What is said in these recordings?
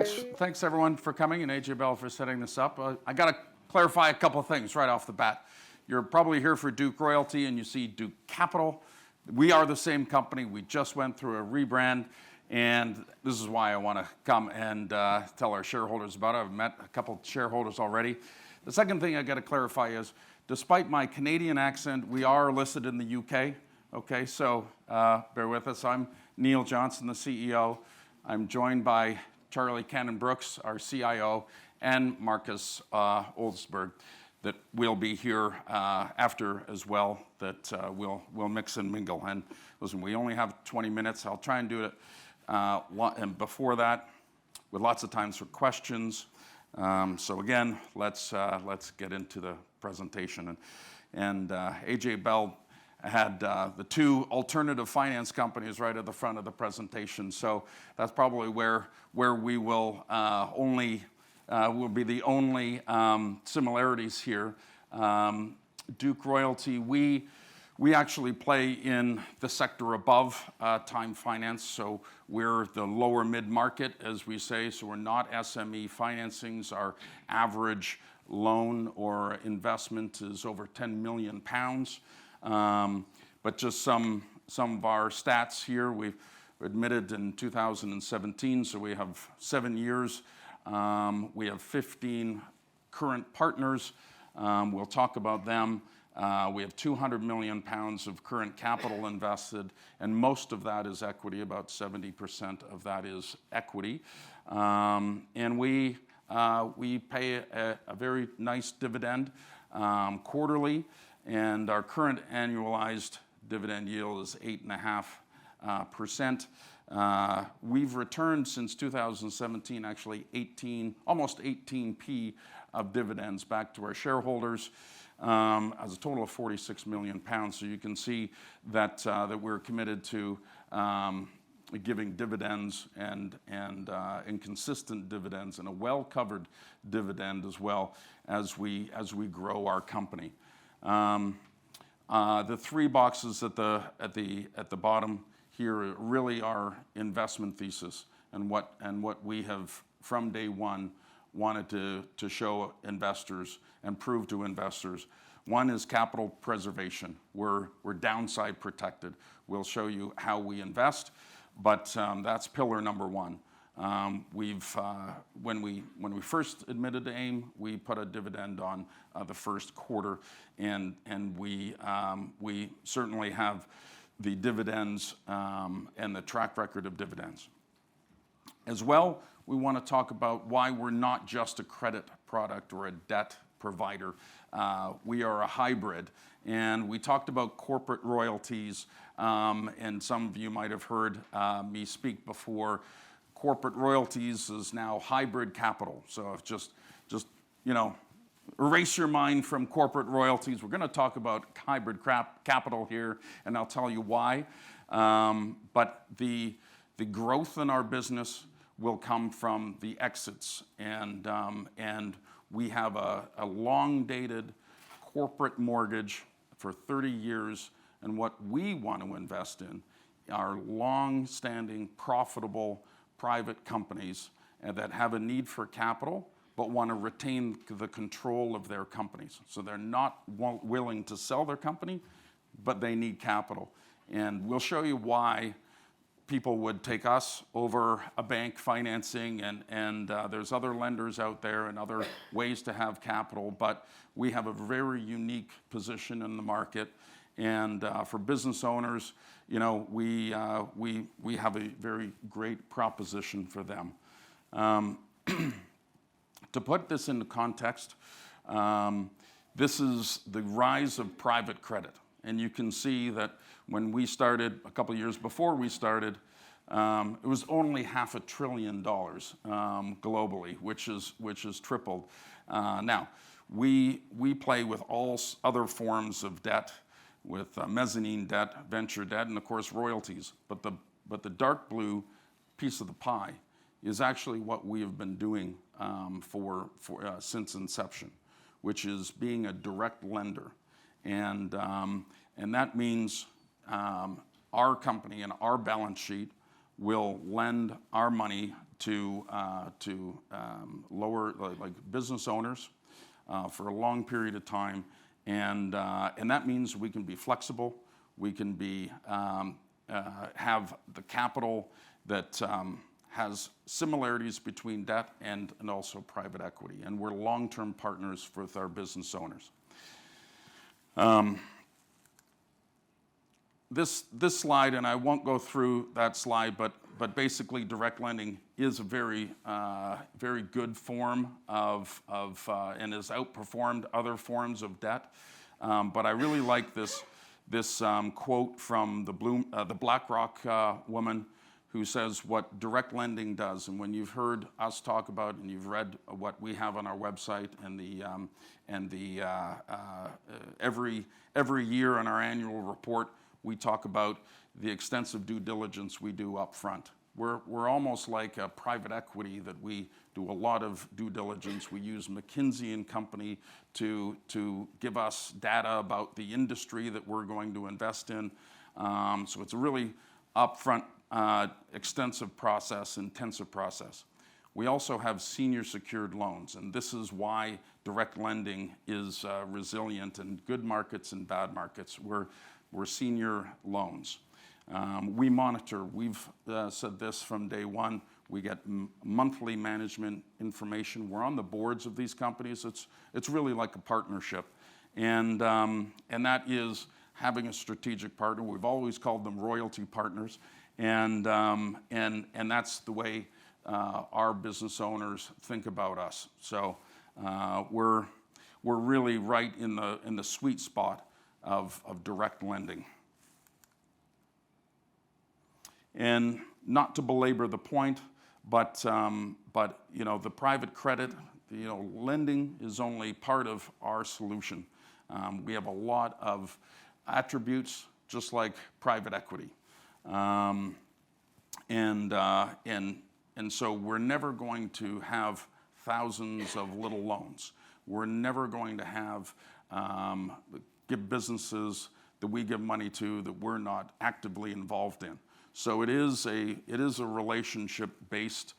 thanks everyone for coming, and AJ Bell for setting this up. I got to clarify a couple of things right off the bat. You're probably here for Duke Royalty, and you see Duke Capital. We are the same company. We just went through a rebrand, and this is why I want to come and tell our shareholders about it. I've met a couple of shareholders already. The second thing I got to clarify is, despite my Canadian accent, we are listed in the UK. Okay, so bear with us. I'm Neil Johnson, the CEO. I'm joined by Charlie Cannon-Brooks, our CIO, and Marcus Oldsberg, that will be here after as well, that we'll mix and mingle. And listen, we only have 20 minutes. I'll try and do it and before that, with lots of times for questions. So again, let's get into the presentation. And AJ Bell had the two alternative finance companies right at the front of the presentation. So that's probably where we will be the only similarities here. Duke Royalty, we actually play in the sector above time finance. So we're the lower mid-market, as we say. So we're not SME financings. Our average loan or investment is over £10 million. But just some of our stats here. We've admitted in 2017, so we have 7 years. We have 15 current partners. We'll talk about them. We have £200 million of current capital invested, and most of that is equity. About 70% of that is equity. And we pay a very nice dividend quarterly, and our current annualized dividend yield is 8.5%. We've returned since 2017 actually almost 18p of dividends back to our shareholders, as a total of £46 million. So you can see that we're committed to giving dividends and consistent dividends, and a well-covered dividend as well as we grow our company. The three boxes at the bottom here really are investment thesis, and what we have from day one wanted to show investors and prove to investors. One is capital preservation. We're downside protected. We'll show you how we invest, but that's pillar number one. When we first admitted to AIM, we put a dividend on the first quarter, and we certainly have the dividends and the track record of dividends. As well, we want to talk about why we're not just a credit product or a debt provider. We are a hybrid, and we talked about corporate royalties, and some of you might have heard me speak before. Corporate royalties is now hybrid capital. So if just erase your mind from corporate royalties. We're going to talk about hybrid capital here, and I'll tell you why. But the growth in our business will come from the exits, and we have a long-dated corporate mortgage for 30 years, and what we want to invest in are long-standing, profitable private companies that have a need for capital but want to retain the control of their companies. So they're not willing to sell their company, but they need capital. And we'll show you why people would take us over a bank financing, and there's other lenders out there and other ways to have capital, but we have a very unique position in the market. And for business owners, we have a very great proposition for them. To put this into context, this is the rise of private credit. And you can see that when we started, a couple of years before we started, it was only $500 billion globally, which is tripled. Now, we play with all other forms of debt, with mezzanine debt, venture debt, and of course royalties. But the dark blue piece of the pie is actually what we have been doing since inception, which is being a direct lender, and that means our company and our balance sheet will lend our money to lower, like business owners for a long period of time. And that means we can be flexible. We can be, have the capital that has similarities between debt and also private equity. And we're long-term partners with our business owners. This slide, and I won't go through that slide, but basically direct lending is a very good form of and has outperformed other forms of debt. But I really like this quote from the BlackRock woman who says what direct lending does. And when you've heard us talk about and you've read what we have on our website and every year in our annual report, we talk about the extensive due diligence we do up front. We're almost like a private equity that we do a lot of due diligence. We use McKinsey & Company to give us data about the industry that we're going to invest in. So it's a really upfront, extensive process, intensive process. We also have senior secured loans, and this is why direct lending is resilient in good markets and bad markets. We're senior loans. We monitor. We've said this from day one. We get monthly management information. We're on the boards of these companies. It's really like a partnership, and that is having a strategic partner. We've always called them royalty partners, and that's the way our business owners think about us. So we're really right in the sweet spot of direct lending. And not to belabor the point, but you know, the private credit, you know, lending is only part of our solution. We have a lot of attributes, just like private equity, and so we're never going to have thousands of little loans. We're never going to have give businesses that we give money to that we're not actively involved in. So it is a relationship-based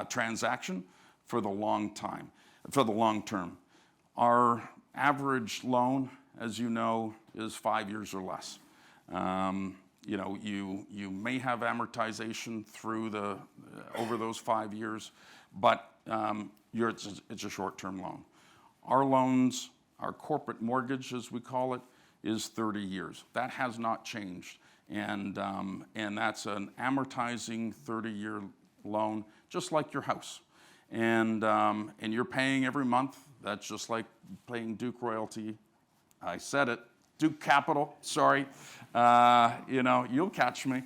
transaction for the long term. Our average loan, as you know, is 5 years or less. You know, you may have amortization through over those 5 years, but it's a short-term loan. Our loans, our corporate mortgage, as we call it, is 30 years. That has not changed, and that's an amortizing 30-year loan, just like your house, and you're paying every month. That's just like paying Duke Royalty. I said it. Duke Capital, sorry. You know, you'll catch me.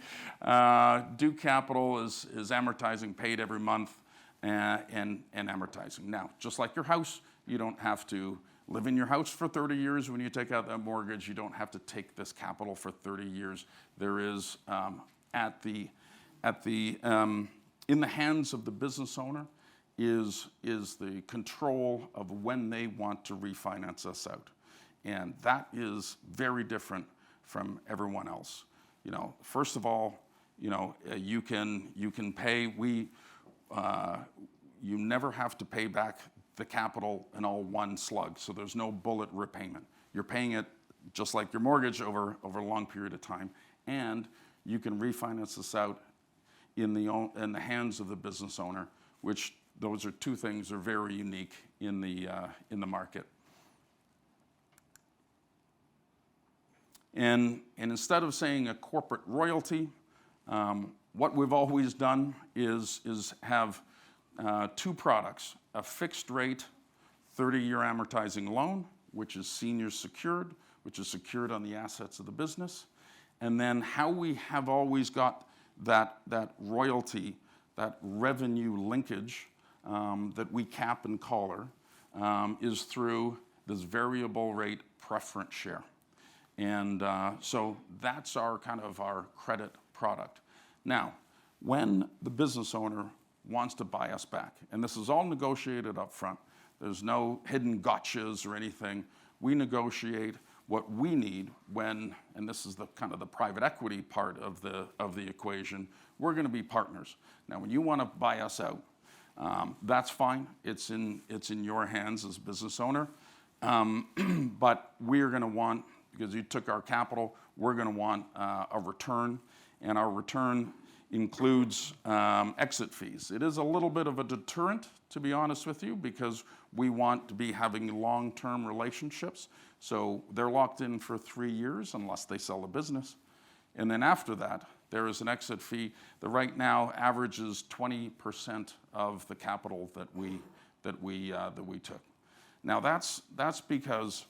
Duke Capital is amortizing, paid every month, and amortizing. Now, just like your house, you don't have to live in your house for 30 years. When you take out that mortgage, you don't have to take this capital for 30 years. There is, in the hands of the business owner, is the control of when they want to refinance us out. And that is very different from everyone else. You know, first of all, you know, you can pay. You never have to pay back the capital in all one slug. So there's no bullet repayment. You're paying it just like your mortgage over a long period of time, and you can refinance this out in the hands of the business owner, which those are two things that are very unique in the market. And instead of saying a corporate royalty, what we've always done is have two products: a fixed rate 30-year amortizing loan, which is senior secured, which is secured on the assets of the business. And then how we have always got that royalty, that revenue linkage that we cap and collar is through this variable rate preference share. And so that's our credit product. Now, when the business owner wants to buy us back, and this is all negotiated up front, there's no hidden gotchas or anything. We negotiate what we need when, and this is the kind of the private equity part of the equation, we're going to be partners. Now, when you want to buy us out, that's fine. It's in your hands as a business owner. But we're going to want, because you took our capital, we're going to want a return, and our return includes exit fees. It is a little bit of a deterrent, to be honest with you, because we want to be having long-term relationships. So they're locked in for 3 years unless they sell the business. And then after that, there is an exit fee that right now averages 20% of the capital that we took. Now that's because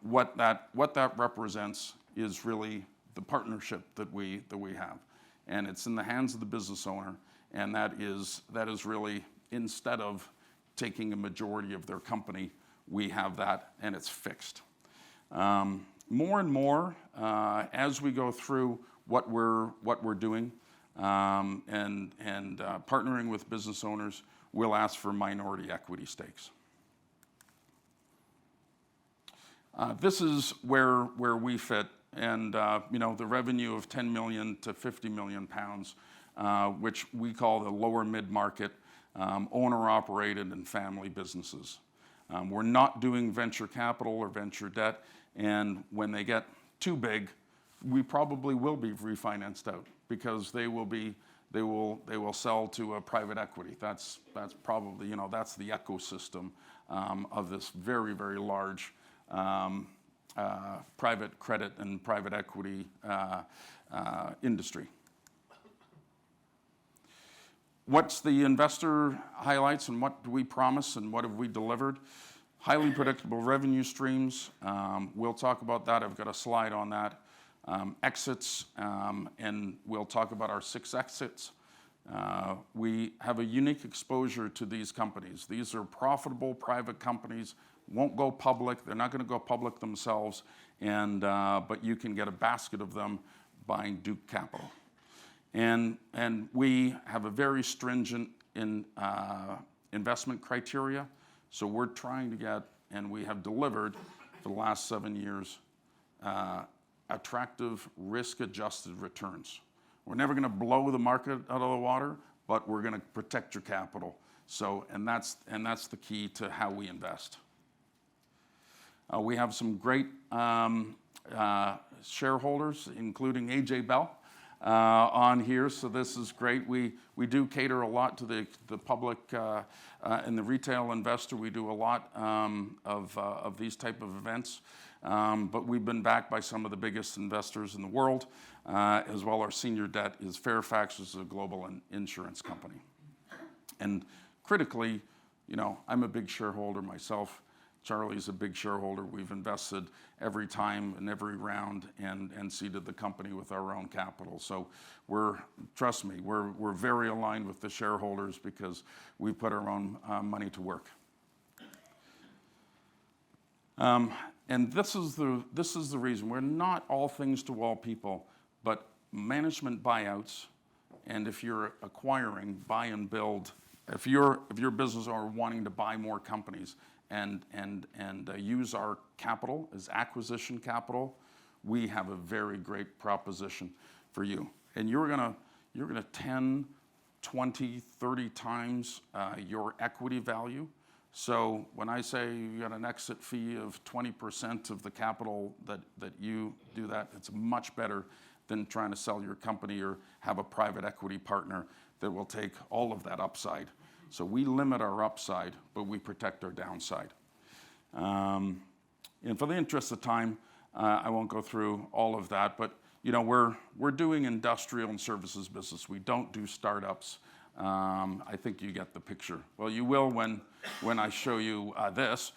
what that represents is really the partnership that we have, and it's in the hands of the business owner, and that is really, instead of taking a majority of their company, we have that, and it's fixed. More and more, as we go through what we're doing and partnering with business owners, we'll ask for minority equity stakes. This is where we fit, and the revenue of 10 million to 50 million pounds, which we call the lower mid-market, owner-operated and family businesses. We're not doing venture capital or venture debt, and when they get too big, we probably will be refinanced out because they will sell to a private equity. That's probably, that's the ecosystem of this very, very large private credit and private equity industry. What's the investor highlights, and what do we promise, and what have we delivered? Highly predictable revenue streams. We'll talk about that. I've got a slide on that. Exits, and we'll talk about our 6 exits. We have a unique exposure to these companies. These are profitable private companies, won't go public. They're not going to go public themselves, but you can get a basket of them buying Duke Capital. And we have a very stringent investment criteria. So we're trying to get, and we have delivered for the last 7 years, attractive risk-adjusted returns. We're never going to blow the market out of the water, but we're going to protect your capital. So, and that's the key to how we invest. We have some great shareholders, including AJ Bell, on here, so this is great. We do cater a lot to the public and the retail investor. We do a lot of these type of events, but we've been backed by some of the biggest investors in the world, as well. Our senior debt is Fairfax, which is a global insurance company. And critically, I'm a big shareholder myself. Charlie's a big shareholder. We've invested every time in every round and seeded the company with our own capital. So trust me, we're very aligned with the shareholders because we put our own money to work. And this is the reason. We're not all things to all people, but management buyouts, and if you're acquiring, buy and build, if you're business owner wanting to buy more companies, and use our capital as acquisition capital, we have a very great proposition for you. And you're gonna 10, 20, 30 times your equity value. So when I say you got an exit fee of 20% of the capital that you do that, it's much better than trying to sell your company or have a private equity partner that will take all of that upside. So we limit our upside, but we protect our downside. And for the interest of time, I won't go through all of that, but we're doing industrial and services business. We don't do startups. I think you get the picture. Well, you will when I show you this.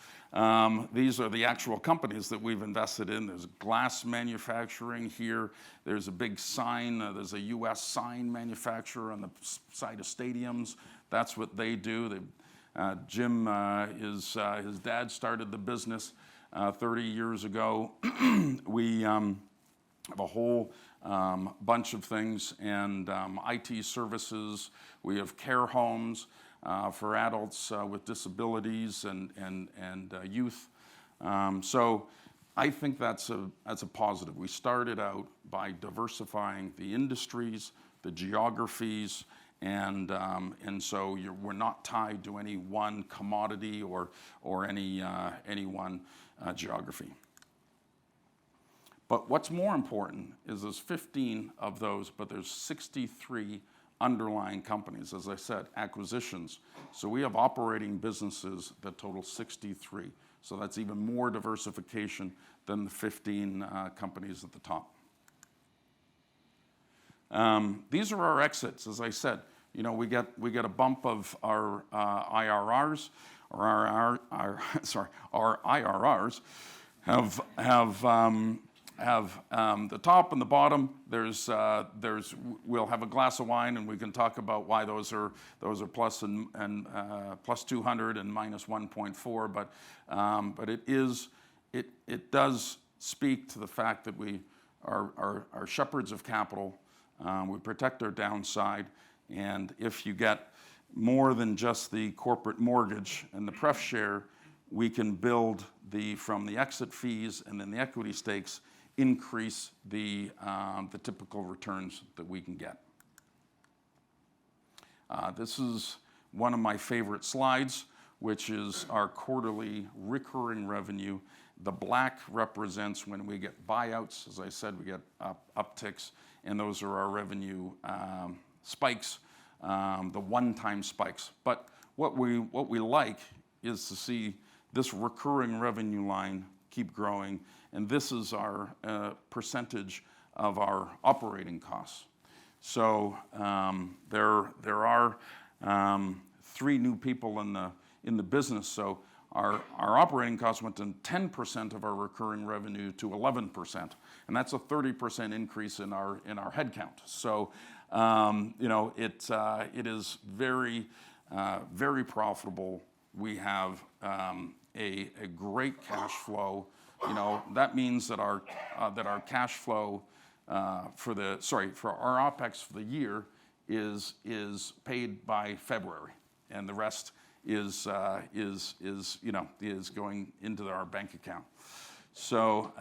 These are the actual companies that we've invested in. There's glass manufacturing here. There's a big sign. There's a U.S. sign manufacturer on the side of stadiums. That's what they do. Jim, his dad started the business 30 years ago. We have a whole bunch of things, and IT services. We have care homes for adults with disabilities and youth. So I think that's a positive. We started out by diversifying the industries, the geographies, and so we're not tied to any one commodity or any one geography. But what's more important is there's 15 of those, but there's 63 underlying companies, as I said, acquisitions. So we have operating businesses that total 63. So that's even more diversification than the 15 companies at the top. These are our exits, as I said. You know, we get a bump of our IRRs, or our IRRs have the top and the bottom. We'll have a glass of wine and we can talk about why those are plus and plus 200 and minus 1.4. But it does speak to the fact that we are shepherds of capital. We protect our downside, and if you get more than just the corporate mortgage and the pref share, we can build from the exit fees and then the equity stakes, increase the typical returns that we can get. This is one of my favorite slides, which is our quarterly recurring revenue. The black represents when we get buyouts. As I said, we get upticks, and those are our revenue spikes, the one-time spikes. But what we like is to see this recurring revenue line keep growing, and this is our percentage of our operating costs. So there are 3 new people in the business. So our operating costs went from 10% of our recurring revenue to 11%, and that's a 30% increase in our headcount. So you know, it is very profitable. We have a great cash flow. You know, that means that our cash flow for our OpEx for the year is paid by February, and the rest is going into our bank account. So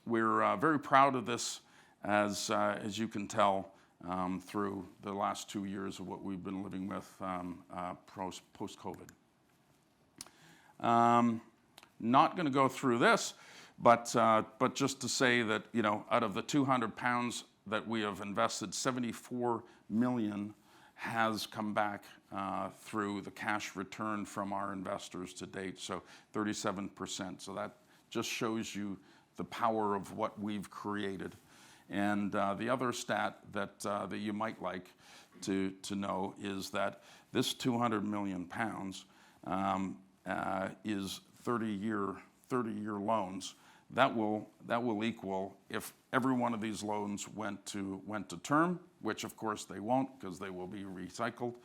we're very proud of this, as you can tell through the last 2 years of what we've been living with post-COVID. Not going to go through this, but just to say that, you know, out of the 200 pounds that we have invested, 74 million has come back through the cash return from our investors to date, so 37%. So that just shows you the power of what we've created. And the other stat that you might like to know is that this 200 million pounds is 30-year loans. That will equal, if every one of these loans went to term, which of course they won't because they will be recycled,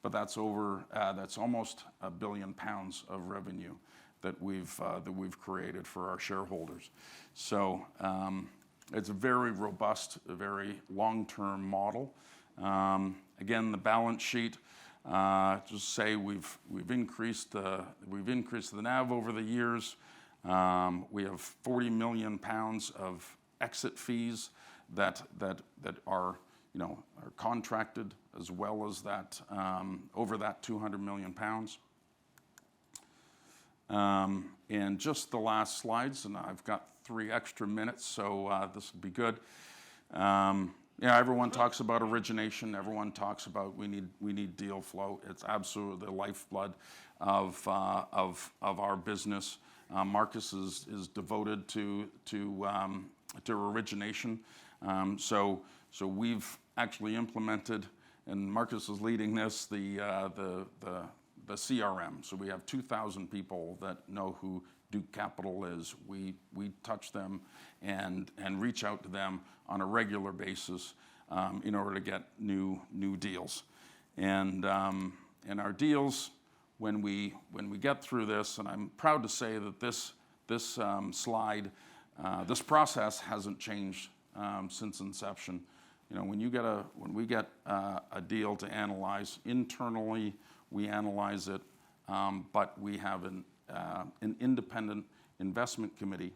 but that's almost £1 billion of revenue that we've created for our shareholders. So it's a very robust, a very long-term model. Again, the balance sheet. Just say we've increased the NAV over the years. We have 40 million pounds of exit fees that are contracted, as well as that over that 200 million pounds. And just the last slides, and I've got 3 extra minutes, so this will be good. Everyone talks about origination. Everyone talks about we need deal flow. It's absolutely the lifeblood of our business. Marcus is devoted to origination. So we've actually implemented, and Marcus is leading this, the CRM. So we have 2,000 people that know who Duke Capital is. We touch them and reach out to them on a regular basis in order to get new deals. And our deals, when we get through this, and I'm proud to say that this slide, this process hasn't changed since inception. You know, when we get a deal to analyze internally, we analyze it, but we have an independent investment committee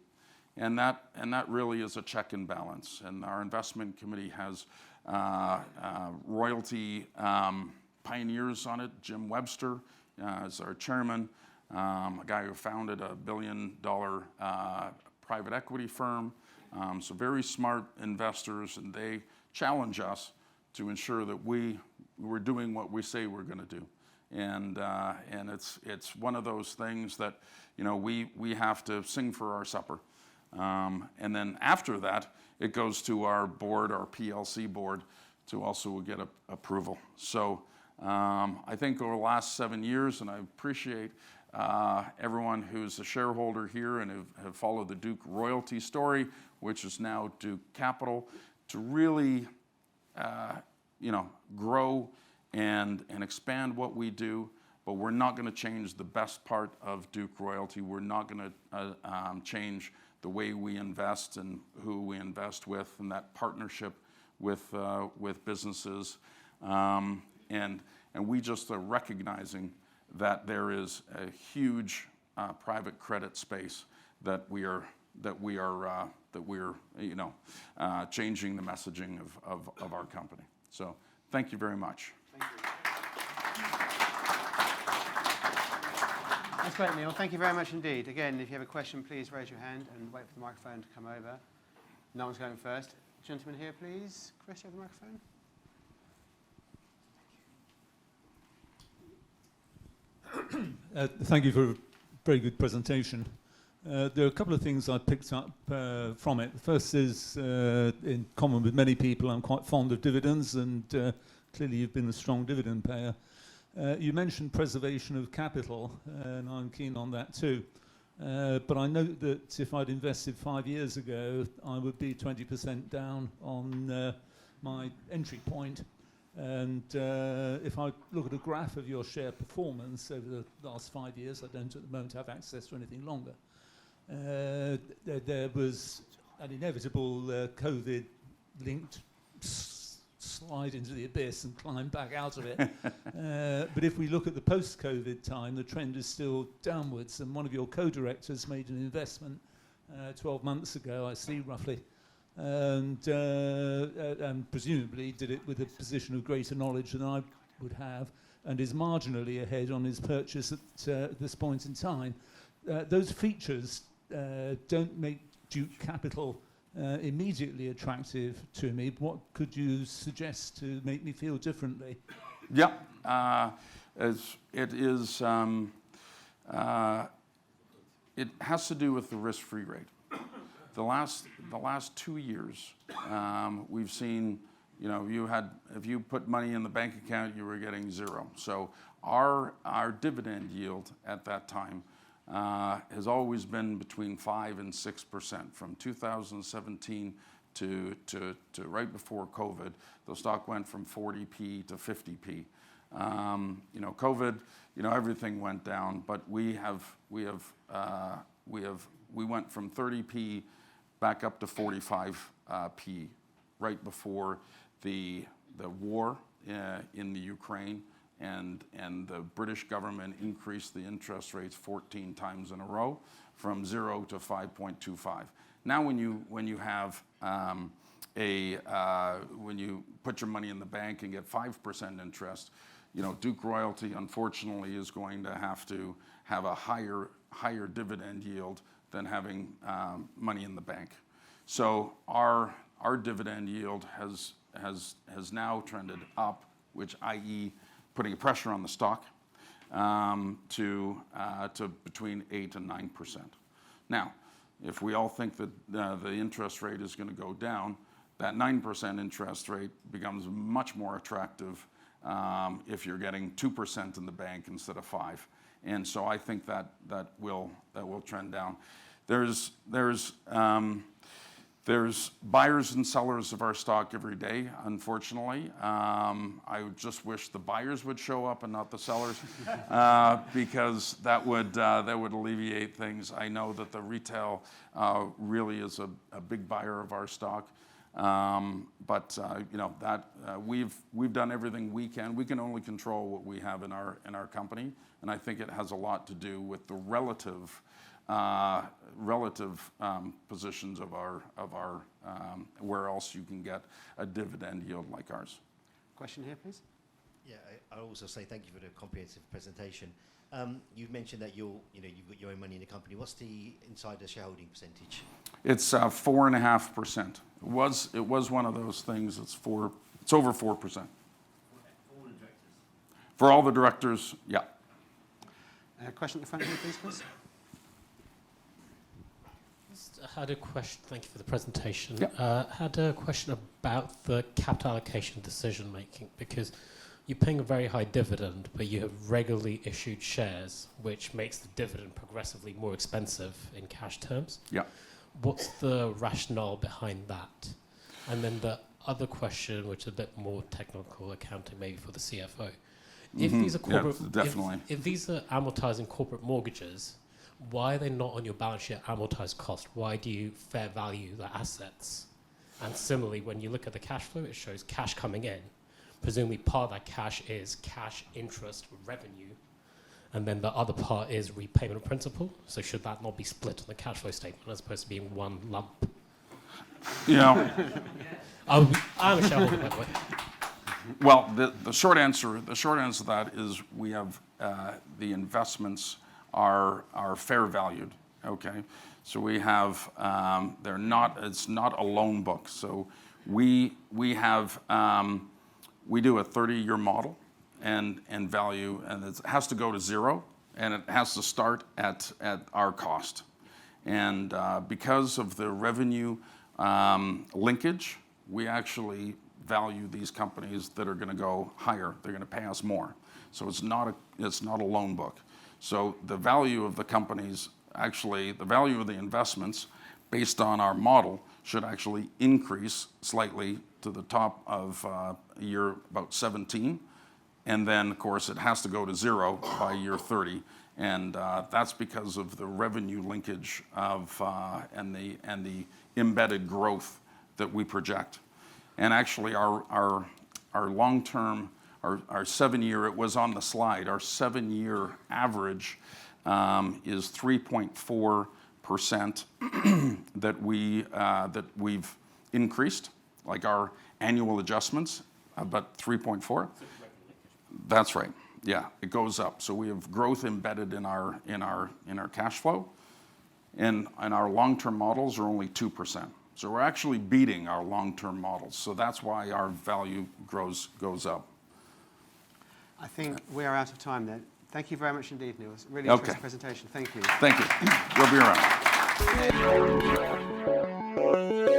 that really is a check and balance. And our investment committee has royalty pioneers on it. Jim Webster is our chairman, a guy who founded a $1 billion private equity firm. So very smart investors, and they challenge us to ensure that we're doing what we say we're going to do. And it's one of those things that, you know, we have to sing for our supper. And then after that, it goes to our board, our PLC board, to also get approval. So I think over the last 7 years, and I appreciate everyone who's a shareholder here and have followed the Duke Royalty story, which is now Duke Capital, to really, you know, grow and expand what we do. But we're not going to change the best part of Duke Royalty. We're not going to change the way we invest and who we invest with, and that partnership with businesses. And we just are recognizing that there is a huge private credit space that we are you know, changing the messaging of our company. So thank you very much. Thank you. That's great, Neil. Thank you very much indeed. Again, if you have a question, please raise your hand and wait for the microphone to come over. No one's going first. Gentleman here, please. Chris, you have the microphone. Thank you for a very good presentation. There are a couple of things I picked up from it. The first is, in common with many people, I'm quite fond of dividends, and clearly you've been a strong dividend payer. You mentioned preservation of capital, and I'm keen on that too. But I note that if I'd invested 5 years ago, I would be 20% down on my entry point. And if I look at a graph of your share performance over the last 5 years, I don't at the moment have access to anything longer. There was an inevitable COVID-linked slide into the abyss and climb back out of it. But if we look at the post-COVID time, the trend is still downwards. And one of your co-directors made an investment 12 months ago, I see, roughly, and presumably did it with a position of greater knowledge than I would have, and is marginally ahead on his purchase at this point in time. Those features don't make Duke Capital immediately attractive to me. What could you suggest to make me feel differently? Yeah, it has to do with the risk-free rate. The last 2 years, we've seen, you know, if you put money in the bank account, you were getting zero. So our dividend yield at that time has always been between 5% and 6%. From 2017 to right before COVID, the stock went from 40p to 50p. You know, COVID, you know, everything went down, but we went from 30p back up to 45p right before the war in the Ukraine. And the British government increased the interest rates 14 times in a row, from 0 to 5.25. Now, when you have when you put your money in the bank and get 5% interest, you know, Duke Royalty, unfortunately, is going to have a higher dividend yield than having money in the bank. So our dividend yield has now trended up, which, i.e., putting pressure on the stock, to between 8 and 9%. Now, if we all think that the interest rate is going to go down, that 9% interest rate becomes much more attractive if you're getting 2% in the bank instead of 5%. And so I think that will trend down. There's buyers and sellers of our stock every day, unfortunately. I would just wish the buyers would show up and not the sellers, because that would alleviate things. I know that the retail really is a big buyer of our stock, but you know, that we've done everything we can. We can only control what we have in our company, and I think it has a lot to do with the relative relative positions of our where else you can get a dividend yield like ours. Question here, please. Yeah, I'll also say thank you for the comprehensive presentation. You've mentioned that you've got your own money in the company. What's the insider shareholding percentage? It's 4.5%. It was one of those things. It's over 4%. For all the directors? For all the directors, yeah. Question at the front here, please, Chris. Had a question. Thank you for the presentation. Yeah. Had a question about the capital allocation decision making, because you're paying a very high dividend, but you have regularly issued shares, which makes the dividend progressively more expensive in cash terms. Yeah. What's the rationale behind that? And then the other question, which is a bit more technical accounting, maybe for the CFO. If these are corporate, definitely. if these are amortizing corporate mortgages, why are they not on your balance sheet at amortized cost? Why do you fair value the assets? And similarly, when you look at the cash flow, it shows cash coming in. Presumably part of that cash is cash interest revenue, and then the other part is repayment of principal. So should that not be split on the cash flow statement as opposed to being one lump? You know, I'm a shareholder, by the way. well, the short answer to that is we have the investments are fair valued. Okay, so we have it's not a loan book. So we have we do a 30-year model and value, and it has to go to zero, and it has to start at our cost. And because of the revenue linkage, we actually value these companies that are going to go higher. They're going to pay us more. So it's not a loan book. So the value of the companies, actually, the value of the investments, based on our model, should actually increase slightly to the top of year about 17. And then, of course, it has to go to zero by year 30. And that's because of the revenue linkage of and the embedded growth that we project. And actually, our long-term, our 7-year, it was on the slide, our 7-year average is 3.4% that we've increased, like our annual adjustments, but 3.4. That's right. Yeah, it goes up. So we have growth embedded in our cash flow, and our long-term models are only 2%. So we're actually beating our long-term models. So that's why our value goes up. I think we are out of time then. Thank you very much indeed, Neil. It's a really Okay. interesting presentation. Thank you. Thank you. We'll be around.